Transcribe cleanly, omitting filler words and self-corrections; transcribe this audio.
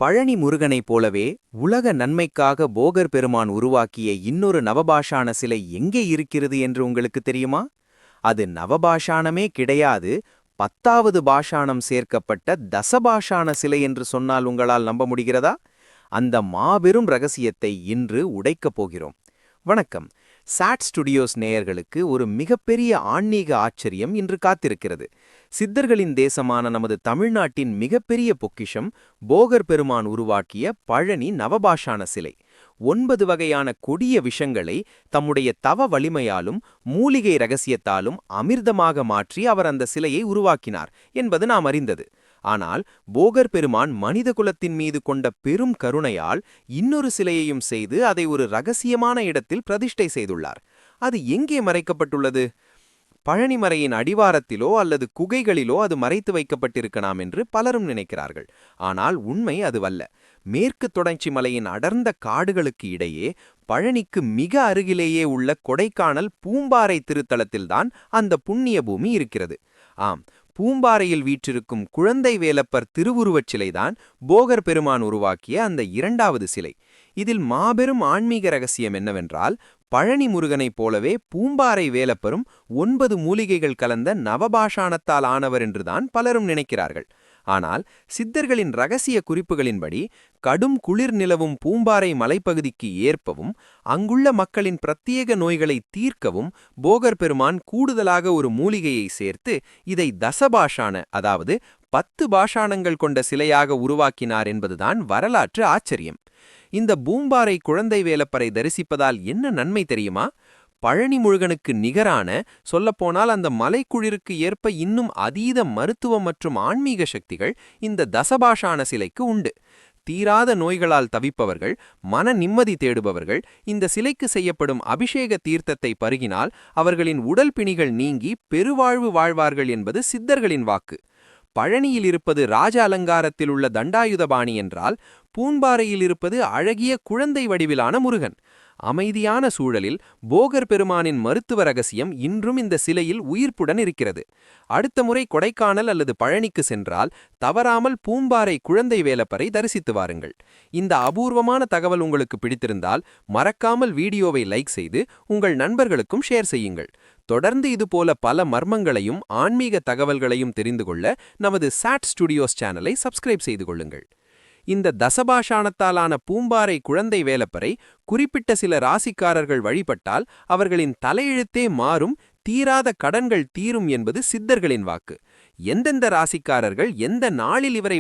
பழனி முருகனைப் போலவே உலக நன்மைக்காக போகர் பெருமான் உருவாக்கிய இன்னொரு நவபாஷாண சிலை எங்கே இருக்கிறது என்று உங்களுக்கு தெரியுமா? அது நவபாஷாணமே கிடையாது, 10வது பாஷாணம் சேர்க்கப்பட்ட தசபாஷாண சிலை என்று சொன்னால் உங்களால் நம்ப முடிகிறதா? அந்த மாபெரும் ரகசியத்தை இன்று உடைக்கப் போகிறோம். வணக்கம். சாட் ஸ்டுடியோஸ் நேயர்களுக்கு ஒரு மிகப்பெரிய ஆன்மீக ஆச்சரியம் இன்று காத்திருக்கிறது. சித்தர்களின் தேசமான நமது தமிழ்நாட்டின் மிகப்பெரிய பொக்கிஷம் போகர் பெருமான் உருவாக்கிய பழனி நவபாஷாண சிலை. 9 வகையான கொடிய விஷங்களை தம்முடைய தவ வலிமையாலும் மூலிகை ரகசியத்தாலும் அமிர்தமாக மாற்றி அவர் அந்த சிலையை உருவாக்கினார் என்பது நாம் அறிந்தது. ஆனால் போகர் பெருமான் மனித குலத்தின் மீது கொண்ட பெரும் கருணையால் இன்னொரு சிலையையும் செய்து அதை ஒரு ரகசியமான இடத்தில் பிரதிஷ்டை செய்துள்ளார். அது எங்கே மறைக்கப்பட்டுள்ளது? பழனிமலையின் அடிவாரத்திலோ அல்லது குகைகளிலோ அது மறைத்து வைக்கப்பட்டிருக்கலாம் என்று பலரும் நினைக்கிறார்கள். ஆனால் உண்மை அதுவல்ல. மேற்கு தொடர்ச்சி மலையின் அடர்ந்த காடுகளுக்கு இடையே பழனிக்கு மிக அருகிலேயே உள்ள கொடைக்கானல் பூம்பாறை திருத்தலத்தில்தான் அந்த புண்ணிய பூமி இருக்கிறது. ஆம், பூம்பாறையில் வீற்றிருக்கும் குழந்தை வேலப்பர் திருவுருவச் சிலைதான் போகர் பெருமான் உருவாக்கிய அந்த 2வது சிலை. இதில் மாபெரும் ஆன்மீக ரகசியம் என்னவென்றால், பழனி முருகனைப் போலவே பூம்பாறை வேலப்பரும் 9 மூலிகைகள் கலந்த நவபாஷாணத்தால் ஆனவர் என்றுதான் பலரும் நினைக்கிறார்கள். ஆனால் சித்தர்களின் ரகசிய குறிப்புகளின்படி கடும் குளிர் நிலவும் பூம்பாறை மலைப்பகுதிக்கு ஏற்பவும் அங்குள்ள மக்களின் பிரத்யேக நோய்களை தீர்க்கவும் போகர் பெருமான் கூடுதலாக ஒரு மூலிகையை சேர்த்து இதை தசபாஷாண, அதாவது 10 பாஷாணங்கள் கொண்ட சிலையாக உருவாக்கினார் என்பதுதான் வரலாற்று ஆச்சரியம். இந்த பூம்பாறை குழந்தை வேலப்பரை தரிசிப்பதால் என்ன நன்மை தெரியுமா? பழனி முருகனுக்கு நிகரான, சொல்லப்போனால் அந்த மலைக்குளிருக்கு ஏற்ப இன்னும் அதீத மருத்துவம் மற்றும் ஆன்மீக சக்திகள் இந்த தசபாஷாண சிலைக்கு உண்டு. தீராத நோய்களால் தவிப்பவர்கள், மன நிம்மதி தேடுபவர்கள் இந்த சிலைக்கு செய்யப்படும் அபிஷேக தீர்த்தத்தை பருகினால் அவர்களின் உடல் பிணிகள் நீங்கி பெருவாழ்வு வாழ்வார்கள் என்பது சித்தர்களின் வாக்கு. பழனியில் இருப்பது ராஜ அலங்காரத்தில் உள்ள தண்டாயுதபாணி என்றால், பூம்பாறையில் இருப்பது அழகிய குழந்தை வடிவிலான முருகன். அமைதியான சூழலில் போகர் பெருமானின் மருத்துவ ரகசியம் இன்றும் இந்த சிலையில் உயிர்ப்புடன் இருக்கிறது. அடுத்த முறை கொடைக்கானல் அல்லது பழனிக்கு சென்றால் தவறாமல் பூம்பாறை குழந்தை வேலப்பரை தரிசித்து வாருங்கள். இந்த அபூர்வமான தகவல் உங்களுக்கு பிடித்திருந்தால் மறக்காமல் வீடியோவை லைக் செய்து உங்கள் நண்பர்களுக்கும் ஷேர் செய்யுங்கள். தொடர்ந்து இதுபோல பல மர்மங்களையும் ஆன்மீக தகவல்களையும் தெரிந்து கொள்ள நமது சாட் ஸ்டுடியோஸ் சேனலை சப்ஸ்கிரைப் செய்து கொள்ளுங்கள். இந்த தசபாஷாணத்தாலான பூம்பாறை குழந்தை வேலப்பரை குறிப்பிட்ட சில ராசிக்காரர்கள் வழிபட்டால் அவர்களின் தலையெழுத்தே மாறும், தீராத கடன்கள் தீரும் என்பது சித்தர்களின் வாக்கு. எந்தெந்த ராசிக்காரர்கள் எந்த நாளில் இவரை